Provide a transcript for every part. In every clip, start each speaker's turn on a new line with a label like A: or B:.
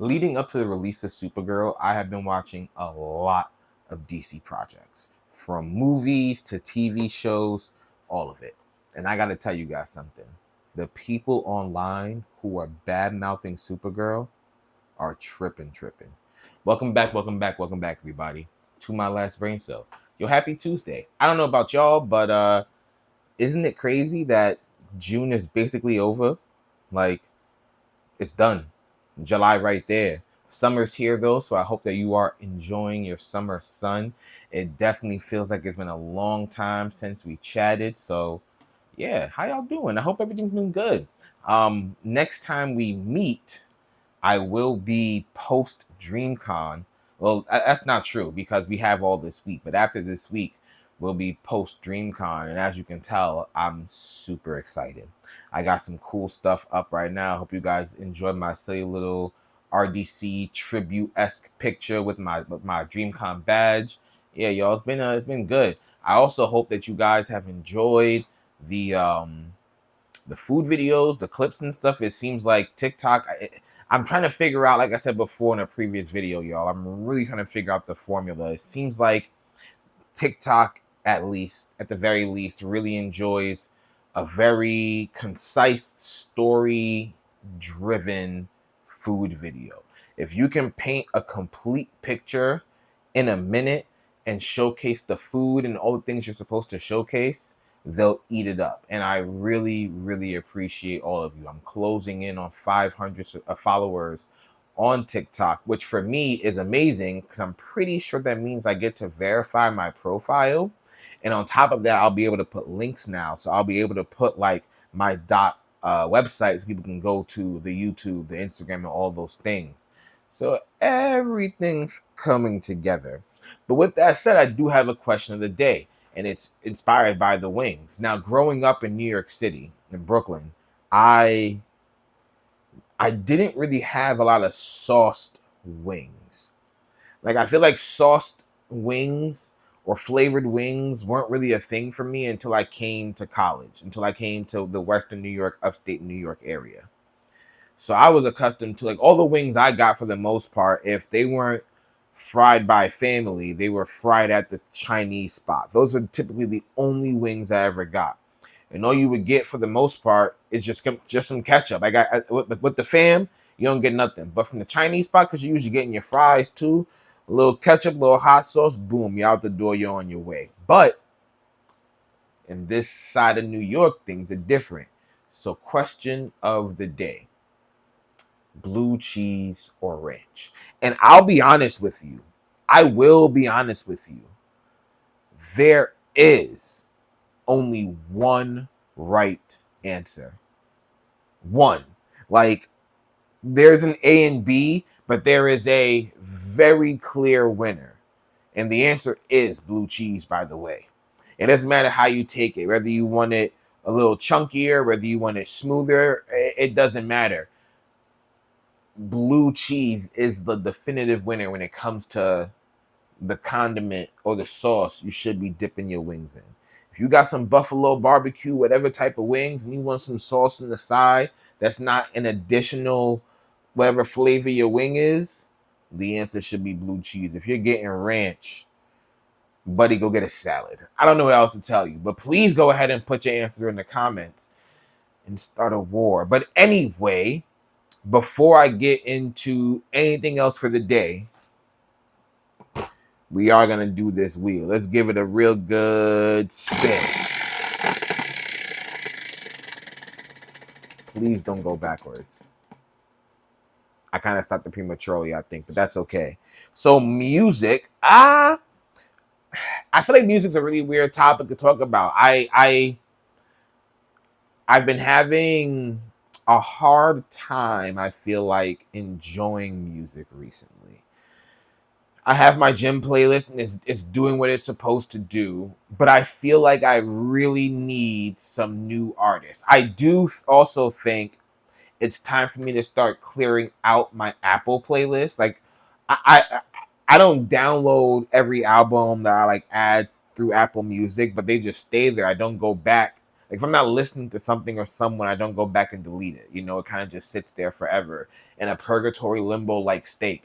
A: Leading up to the release of Supergirl, I have been watching a lot of DC projects, from movies to TV shows, all of it. And I gotta tell you guys something. The people online who are bad mouthing Supergirl are tripping. Welcome back, everybody, to my last brain cell. Yo, happy Tuesday. I don't know about y'all, but isn't it crazy that June is basically over? Like, it's done. July right there. Summer's here though, so I hope that you are enjoying your summer sun. It definitely feels like it's been a long time since we chatted. So yeah, how y'all doing? I hope everything's been good. Next time we meet, I will be post DreamCon. Well, that's not true because we have all this week, but after this week, we'll be post DreamCon. And as you can tell, I'm super excited. I got some cool stuff up right now. Hope you guys enjoyed my silly little RDC tribute-esque picture with my DreamCon badge. Yeah, y'all, it's been good. I also hope that you guys have enjoyed the food videos, the clips and stuff. It seems like TikTok. I'm trying to figure out, like I said before in a previous video, y'all. I'm really trying to figure out the formula. It seems like TikTok, at the very least, really enjoys a very concise, story-driven food video. If you can paint a complete picture in a minute and showcase the food and all the things you're supposed to showcase, they'll eat it up. And I really appreciate all of you. I'm closing in on 500 followers on TikTok, which for me is amazing because I'm pretty sure that means I get to verify my profile. And on top of that, I'll be able to put links now. So I'll be able to put like my website so people can go to the YouTube, the Instagram, and all those things. So everything's coming together. But with that said, I do have a question of the day, and it's inspired by the wings. Now, growing up in New York City, in Brooklyn, I didn't really have a lot of sauced wings. Like, I feel like sauced wings or flavored wings weren't really a thing for me until I came to college, until I came to the Western New York, upstate New York area. So I was accustomed to, like, all the wings I got for the most part, if they weren't fried by family, they were fried at the Chinese spot. Those are typically the only wings I ever got. And all you would get for the most part is just some ketchup. With the fam, you don't get nothing. But from the Chinese spot, because you're usually getting your fries too, a little ketchup, a little hot sauce, boom, you're out the door, you're on your way. But in this side of New York, things are different. So question of the day: blue cheese or ranch? And I'll be honest with you. I will be honest with you. There is only one right answer. One. Like, there's an A and B, but there is a very clear winner. And the answer is blue cheese, by the way. It doesn't matter how you take it, whether you want it a little chunkier, whether you want it smoother, it doesn't matter. Blue cheese is the definitive winner when it comes to the condiment or the sauce you should be dipping your wings in. If you got some buffalo barbecue, whatever type of wings, and you want some sauce on the side that's not an additional whatever flavor your wing is, the answer should be blue cheese. If you're getting ranch, buddy, go get a salad. I don't know what else to tell you, but please go ahead and put your answer in the comments and start a war. But anyway, before I get into anything else for the day, we are going to do this wheel. Let's give it a real good spin. Please don't go backwards. I kind of stopped it prematurely, I think, but that's okay. So music, I feel like music's a really weird topic to talk about. I've been having a hard time, I feel like, enjoying music recently. I have my gym playlist and it's doing what it's supposed to do, but I feel like I really need some new artists. I do also think it's time for me to start clearing out my Apple playlist. Like, I don't download every album that I like add through Apple Music, but they just stay there. I don't go back Like if I'm not listening to something or someone, I don't go back and delete it. You know, it kind of just sits there forever in a purgatory limbo like state.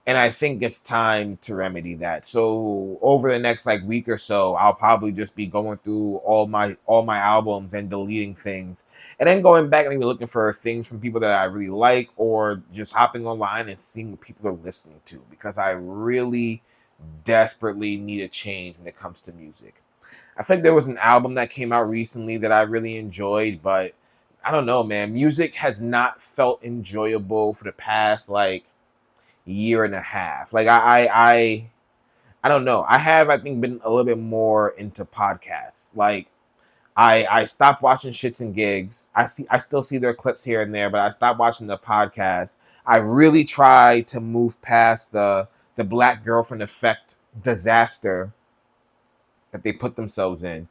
A: And I think it's time to remedy that. So over the next like week or so, I'll probably just be going through all my albums and deleting things, and then going back and maybe looking for things from people that I really like, or just hopping online and seeing what people are listening to, because I really desperately need a change when it comes to music. I think there was an album that came out recently that I really enjoyed, but I don't know, man. Music has not felt enjoyable for the past like year and a half. Like I don't know. I think been a little bit more into podcasts. Like I stopped watching shits and gigs. I still see their clips here and there, but I stopped watching the podcast. I really try to move past the black girlfriend effect disaster that they put themselves in.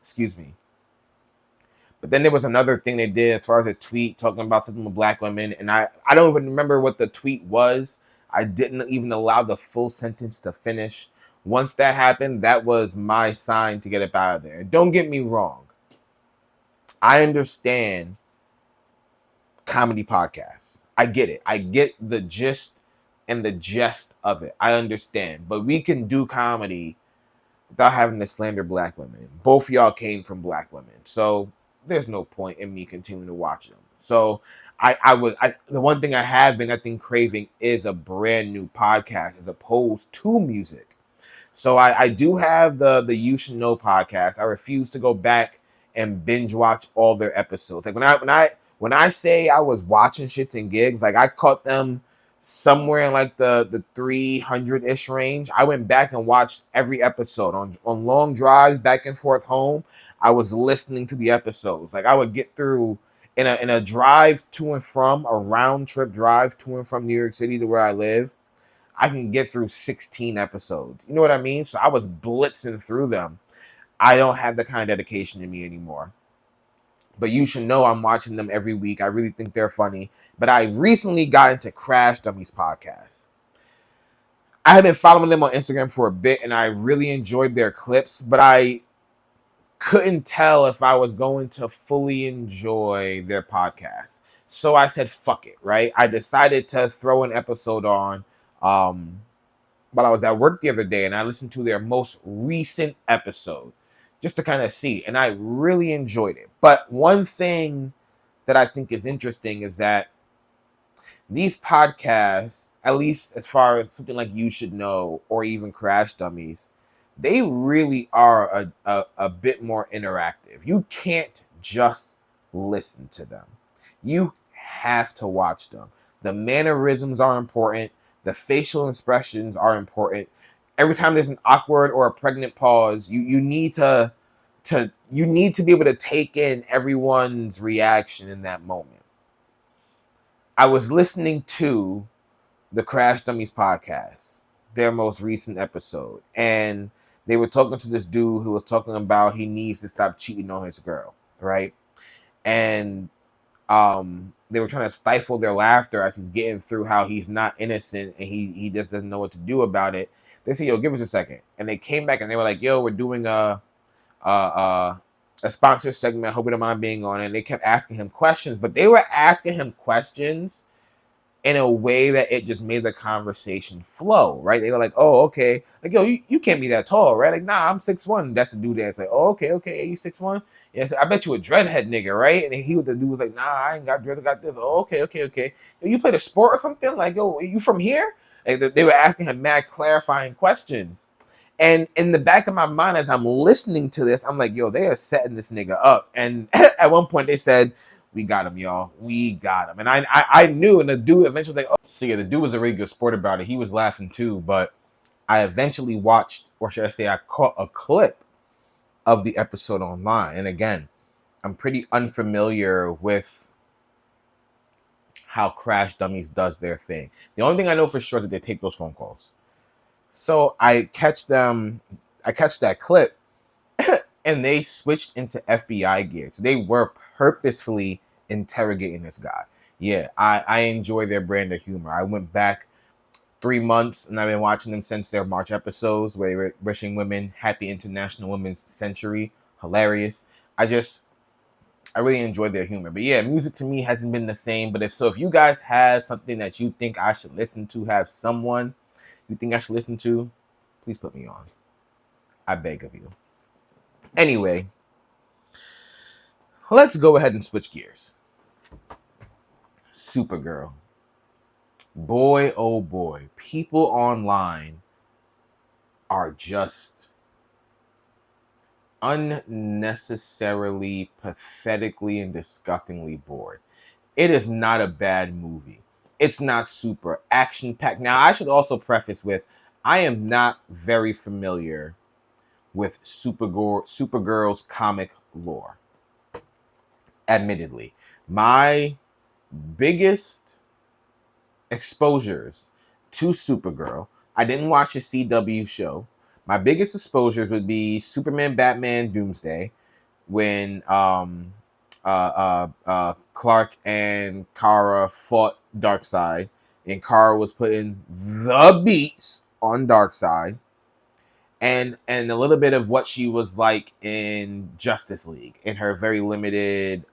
A: Excuse me. But then there was another thing they did as far as a tweet talking about something with black women. And I don't even remember what the tweet was. I didn't even allow the full sentence to finish. Once that happened, that was my sign to get up out of there. And don't get me wrong. I understand comedy podcasts. I get it. I get the gist and the jest of it. I understand. But we can do comedy without having to slander black women. Both of y'all came from black women. So there's no point in me continuing to watch them. So the one thing I have been, I think, craving is a brand new podcast as opposed to music. So I do have the You Should Know podcast. I refuse to go back and binge watch all their episodes. Like when I say I was watching shits and gigs, like I caught them somewhere in like the 300-ish range. I went back and watched every episode on long drives back and forth home. I was listening to the episodes. Like I would get through in a drive to and from, a round trip drive to and from New York City to where I live. I can get through 16 episodes. You know what I mean? So I was blitzing through them. I don't have the kind of dedication in me anymore. But You Should Know I'm watching them every week. I really think they're funny. But I recently got into Crash Dummies podcast. I have been following them on Instagram for a bit, and I really enjoyed their clips, but I couldn't tell if I was going to fully enjoy their podcast. So I said, fuck it, right? I decided to throw an episode on while I was at work the other day, and I listened to their most recent episode just to kind of see, and I really enjoyed it. But one thing that I think is interesting is that these podcasts, at least as far as something like You Should Know or even Crash Dummies, they really are a bit more interactive. You can't just listen to them. You have to watch them. The mannerisms are important. The facial expressions are important. Every time there's an awkward or a pregnant pause, you need to be able to take in everyone's reaction in that moment. I was listening to the Crash Dummies podcast, their most recent episode, and they were talking to this dude who was talking about he needs to stop cheating on his girl, right? And they were trying to stifle their laughter as he's getting through how he's not innocent and he just doesn't know what to do about it. They said, yo, give us a second. And they came back and they were like, yo, we're doing a sponsor segment. I hope you don't mind being on it. And they kept asking him questions, but they were asking him questions in a way that it just made the conversation flow, right? They were like, oh, okay. Like, yo, you can't be that tall, right? Like, nah, I'm 6'1". That's the dude that's like, oh, okay. You 6'1"? Yeah, so I bet you a dreadhead nigga, right? And then the dude was like, nah, I ain't got dread, I got this. Oh, okay. Yo, you played a sport or something? Like, yo, you from here? Like, they were asking him mad clarifying questions. And in the back of my mind, as I'm listening to this, I'm like, yo, they are setting this nigga up. And at one point they said, we got him, y'all. We got him. And I knew, and the dude eventually was like, oh. So yeah, the dude was a really good sport about it. He was laughing too, but I eventually watched, or should I say I caught a clip of the episode online. And again, I'm pretty unfamiliar with how Crash Dummies does their thing. The only thing I know for sure is that they take those phone calls. So I catch that clip, and they switched into FBI gear. So they were purposefully interrogating this guy. Yeah, I enjoy their brand of humor. I went back 3 months, and I've been watching them since their March episodes where they were wishing women happy International Women's Century. Hilarious. I really enjoyed their humor. But yeah, music to me hasn't been the same. But if you guys have something that you think I should listen to, have someone you think I should listen to, please put me on. I beg of you. Anyway, let's go ahead and switch gears. Supergirl. Boy, oh boy. People online are just unnecessarily, pathetically, and disgustingly bored. It is not a bad movie. It's not super action-packed. Now, I should also preface with, I am not very familiar with Supergirl's comic lore. Admittedly. My biggest exposures to Supergirl, I didn't watch a CW show. My biggest exposures would be Superman, Batman, Doomsday, when Clark and Kara fought Darkseid, and Kara was putting the beats on Darkseid, and a little bit of what she was like in Justice League in her very limited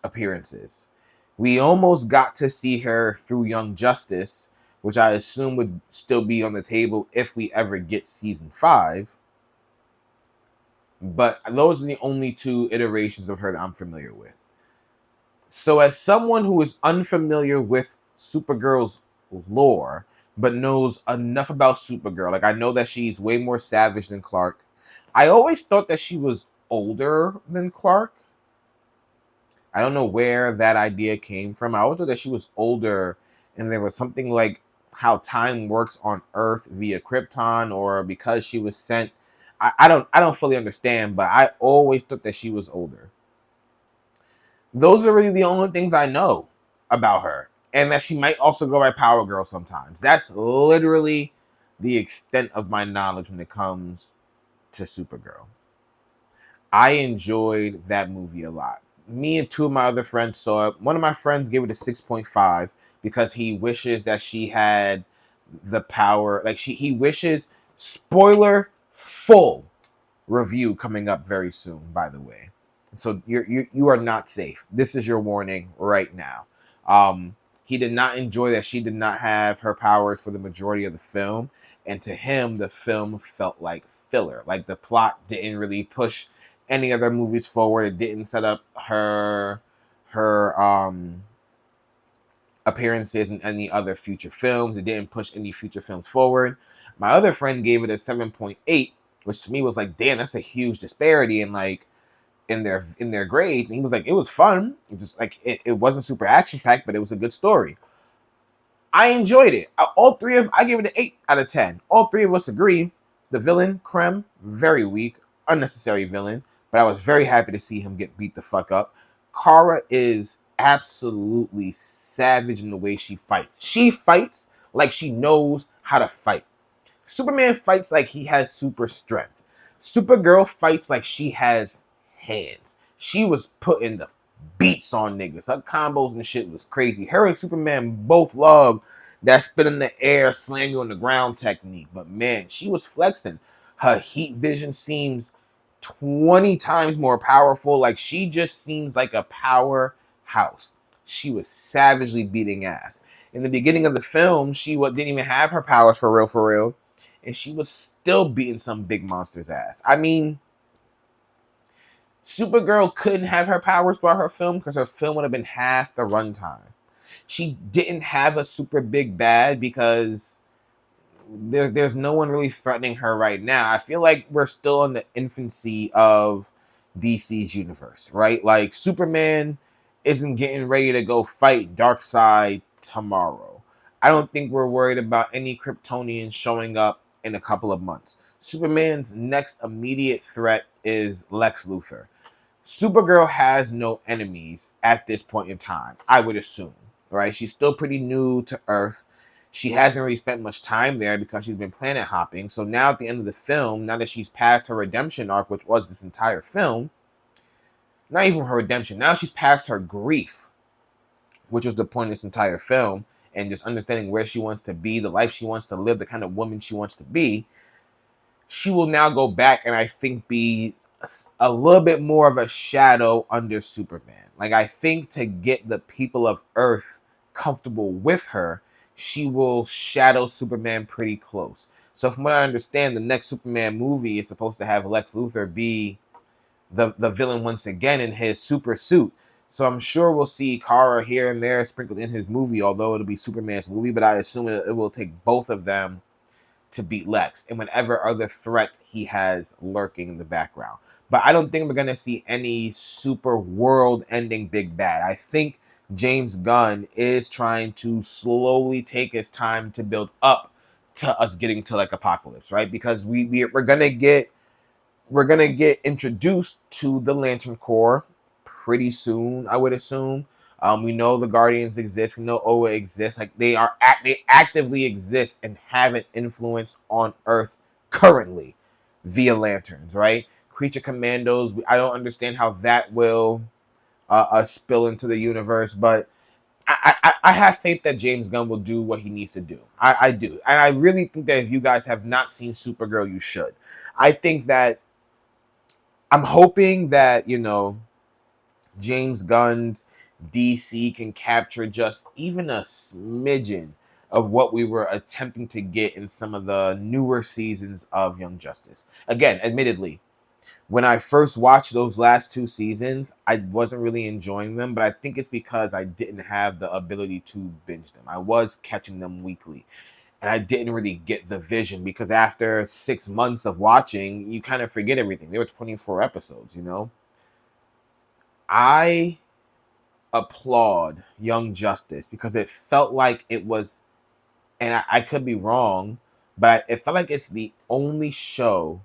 A: appearances. We almost got to see her through Young Justice, which I assume would still be on the table if we ever get season 5. But those are the only 2 iterations of her that I'm familiar with. So as someone who is unfamiliar with Supergirl's lore, but knows enough about Supergirl, like I know that she's way more savage than Clark. I always thought that she was older than Clark. I don't know where that idea came from. I always thought that she was older, and there was something like how time works on Earth via Krypton, or because she was sent. I don't fully understand, but I always thought that she was older. Those are really the only things I know about her, and that she might also go by Power Girl sometimes. That's literally the extent of my knowledge when it comes to Supergirl. I enjoyed that movie a lot. Me and 2 of my other friends saw it. One of my friends gave it a 6.5 because he wishes that she had the power. Like he wishes, spoiler full review coming up very soon, by the way. So you are not safe. This is your warning right now. He did not enjoy that she did not have her powers for the majority of the film, and to him the film felt like filler. Like the plot didn't really push any other movies forward. It didn't set up her appearances in any other future films. It didn't push any future films forward. My other friend gave it a 7.8, which to me was like, damn, that's a huge disparity in like in their grade. And he was like, it was fun. It just like it wasn't super action packed, but it was a good story. I enjoyed it. I gave it an 8 out of 10. All 3 of us agree. The villain, Krem, very weak, unnecessary villain, but I was very happy to see him get beat the fuck up. Kara is absolutely savage in the way she fights. She fights like she knows how to fight. Superman fights like he has super strength. Supergirl fights like she has hands. She was putting the beats on niggas. Her combos and shit was crazy. Her and Superman both love that spin in the air, slam you on the ground technique. But man, she was flexing. Her heat vision seems 20 times more powerful. Like she just seems like a powerhouse. She was savagely beating ass. In the beginning of the film, she didn't even have her powers for real. And she was still beating some big monster's ass. I mean, Supergirl couldn't have her powers by her film because her film would have been half the runtime. She didn't have a super big bad because there's no one really threatening her right now. I feel like we're still in the infancy of DC's universe, right? Like Superman isn't getting ready to go fight Darkseid tomorrow. I don't think we're worried about any Kryptonians showing up in a couple of months. Superman's next immediate threat is Lex Luthor. Supergirl has no enemies at this point in time, I would assume, right? She's still pretty new to Earth. She hasn't really spent much time there because she's been planet hopping. So now at the end of the film, now that she's past her redemption arc, which was this entire film, not even her redemption, now she's past her grief, which was the point of this entire film, and just understanding where she wants to be, the life she wants to live, the kind of woman she wants to be, she will now go back and I think be a little bit more of a shadow under Superman. Like, I think to get the people of Earth comfortable with her, she will shadow Superman pretty close. So from what I understand, the next Superman movie is supposed to have Lex Luthor be the villain once again in his super suit. So I'm sure we'll see Kara here and there sprinkled in his movie, although it'll be Superman's movie, but I assume it will take both of them to beat Lex and whatever other threat he has lurking in the background. But I don't think we're going to see any super world-ending big bad. I think James Gunn is trying to slowly take his time to build up to us getting to like Apocalypse, right? Because we're gonna get introduced to the Lantern Corps pretty soon, I would assume. We know the Guardians exist. We know Oa exists. Like they actively exist and have an influence on Earth currently via lanterns, right? Creature Commandos. I don't understand how that will spill into the universe, but I have faith that James Gunn will do what he needs to do. I do, and I really think that if you guys have not seen Supergirl, you should. I think that I'm hoping that, James Gunn's DC can capture just even a smidgen of what we were attempting to get in some of the newer seasons of Young Justice. Again, admittedly, when I first watched those last two seasons, I wasn't really enjoying them, but I think it's because I didn't have the ability to binge them. I was catching them weekly. And I didn't really get the vision because after 6 months of watching, you kind of forget everything. There were 24 episodes, I applaud Young Justice because it felt like it was, and I could be wrong, but it felt like it's the only show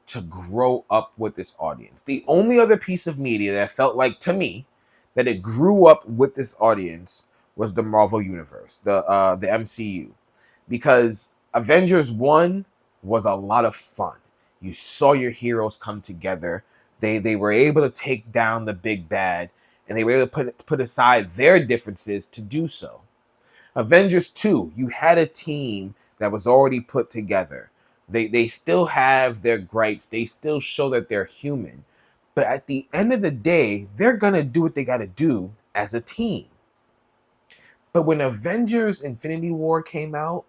A: to grow up with this audience. The only other piece of media that felt like, to me, that it grew up with this audience was the Marvel Universe, the MCU. Because Avengers 1 was a lot of fun. You saw your heroes come together. They were able to take down the big bad, and they were able to put aside their differences to do so. Avengers 2, you had a team that was already put together. They still have their gripes. They still show that they're human. But at the end of the day, they're going to do what they got to do as a team. But when Avengers Infinity War came out,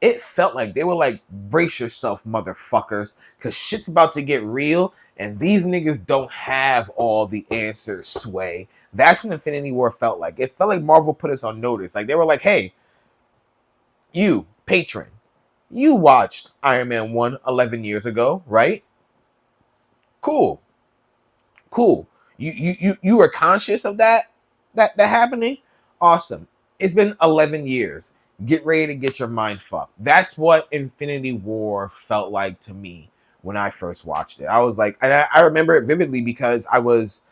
A: it felt like they were like, brace yourself, motherfuckers, because shit's about to get real, and these niggas don't have all the answers, Sway. That's when Infinity War felt like. It felt like Marvel put us on notice. Like, they were like, hey, you, patron, you watched Iron Man 1 11 years ago, right? Cool. You were conscious of that happening? Awesome. It's been 11 years. Get ready to get your mind fucked. That's what Infinity War felt like to me when I first watched it. I was like, and I remember it vividly because I was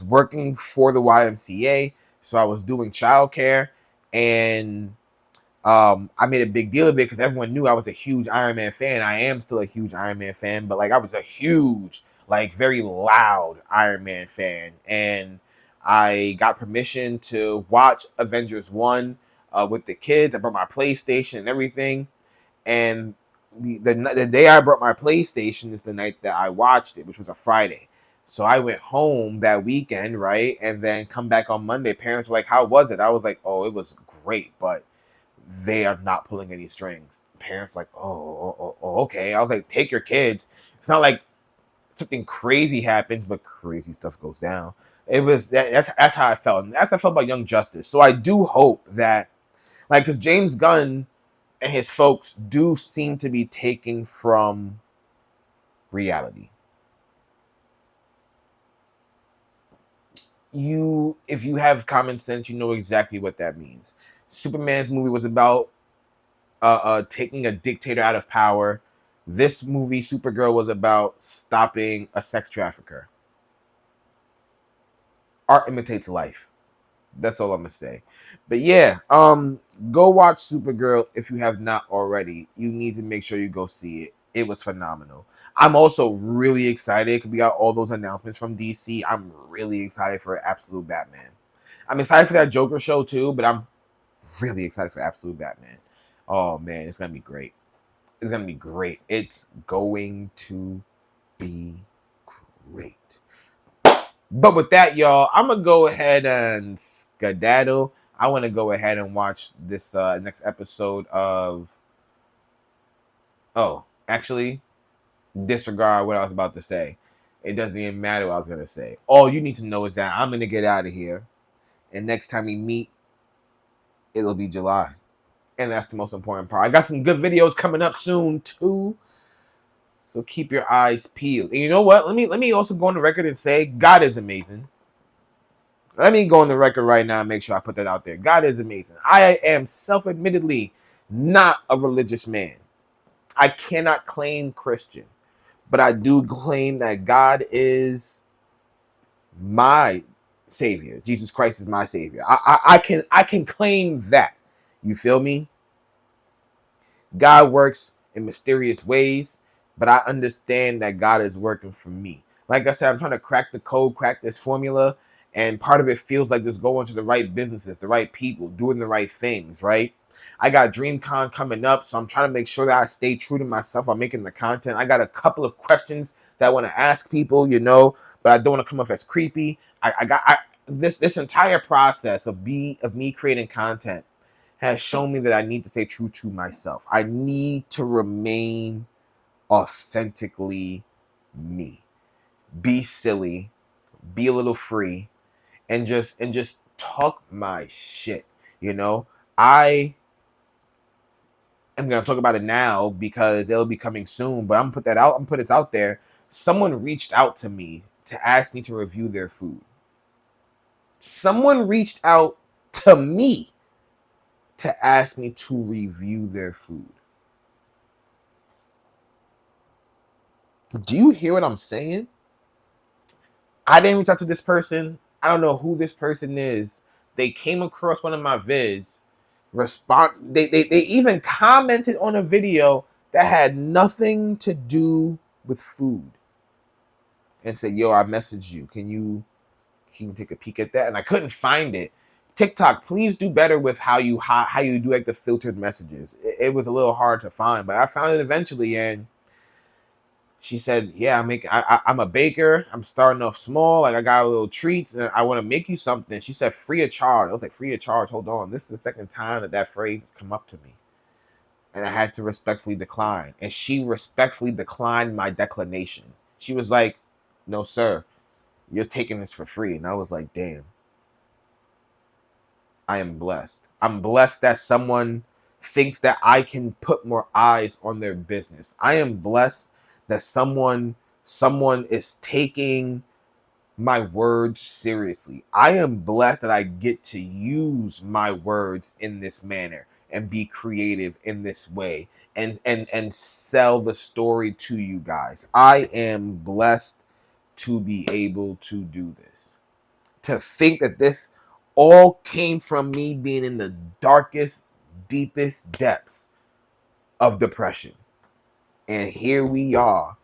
A: working for the YMCA, so I was doing childcare, and I made a big deal of it because everyone knew I was a huge Iron Man fan. I am still a huge Iron Man fan, but like I was a huge, like very loud Iron Man fan, and I got permission to watch Avengers 1 with the kids. I brought my PlayStation and everything, and the day I brought my PlayStation is the night that I watched it, which was a Friday. So I went home that weekend, right, and then come back on Monday. Parents were like, "How was it?" I was like, "Oh, it was great," but they are not pulling any strings. Parents like, okay. I was like, take your kids. It's not like something crazy happens, but crazy stuff goes down. It was that's how I felt, and that's how I felt about Young Justice. So I do hope that, like, because James Gunn and his folks do seem to be taking from reality. If you have common sense, you know exactly what that means. Superman's movie was about taking a dictator out of power. This movie, Supergirl, was about stopping a sex trafficker. Art imitates life. That's all I'm gonna say. But yeah, go watch Supergirl if you have not already. You need to make sure you go see it. It was phenomenal. I'm also really excited because we got all those announcements from DC. I'm really excited for Absolute Batman. I'm excited for that Joker show too, but I'm really excited for Absolute Batman. Oh man, it's gonna be great. It's gonna be great. It's going to be great. But with that, y'all, I'm gonna go ahead and skedaddle. I want to go ahead and watch this next episode of. Oh, actually, disregard what I was about to say. It doesn't even matter what I was gonna say. All you need to know is that I'm gonna get out of here, and next time we meet, it'll be July, and that's the most important part. I got some good videos coming up soon too, so keep your eyes peeled. And you know what? Let me also go on the record and say God is amazing. Let me go on the record right now and make sure I put that out there. God is amazing. I am self-admittedly not a religious man. I cannot claim Christian, but I do claim that God is my savior. Jesus Christ is my savior. I can claim that. You feel me? God works in mysterious ways, but I understand that God is working for me. Like I said, I'm trying to crack the code, crack this formula, and part of it feels like just going to the right businesses, the right people, doing the right things, right? I got DreamCon coming up, so I'm trying to make sure that I stay true to myself while making the content. I got a couple of questions that I want to ask people, you know, but I don't want to come off as creepy. This entire process of me creating content has shown me that I need to stay true to myself. I need to remain authentically me. Be silly, be a little free, and just talk my shit. You know, I am gonna talk about it now because it'll be coming soon. But I'm gonna put that out. I'm gonna put it out there. Someone reached out to me to ask me to review their food. Someone reached out to me to ask me to review their food. Do you hear what I'm saying? I didn't reach out to this person. I don't know who this person is. They came across one of my vids. They even commented on a video that had nothing to do with food. And said, yo, I messaged you. Can you take a peek at that? And I couldn't find it. TikTok, please do better with how you do like the filtered messages. It was a little hard to find, but I found it eventually, and she said, yeah, I'm a baker. I'm starting off small. Like, I got a little treats and I want to make you something. She said, free of charge. I was like, free of charge? Hold on. This is the second time that phrase has come up to me. And I had to respectfully decline. And she respectfully declined my declination. She was like, no, sir, you're taking this for free. And I was like, damn. I am blessed. I'm blessed that someone thinks that I can put more eyes on their business. I am blessed that someone is taking my words seriously. I am blessed that I get to use my words in this manner and be creative in this way and sell the story to you guys. I am blessed to be able to do this. To think that this all came from me being in the darkest, deepest depths of depression. And here we are,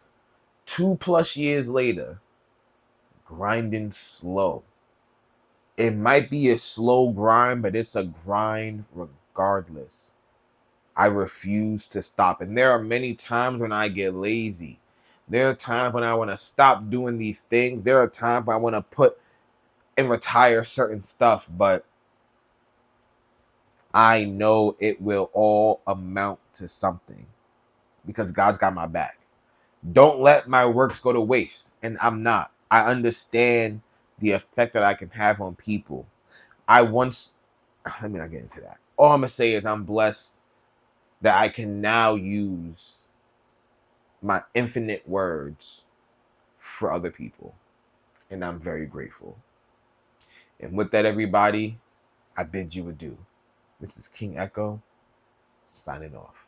A: 2+ years later, grinding slow. It might be a slow grind, but it's a grind regardless. I refuse to stop. And there are many times when I get lazy. There are times when I want to stop doing these things. There are times when I want to put and retire certain stuff, but I know it will all amount to something because God's got my back. Don't let my works go to waste. And I'm not. I understand the effect that I can have on people. Let me not get into that. All I'm going to say is I'm blessed that I can now use my infinite words for other people. And I'm very grateful. And with that, everybody, I bid you adieu. This is King Echo, signing off.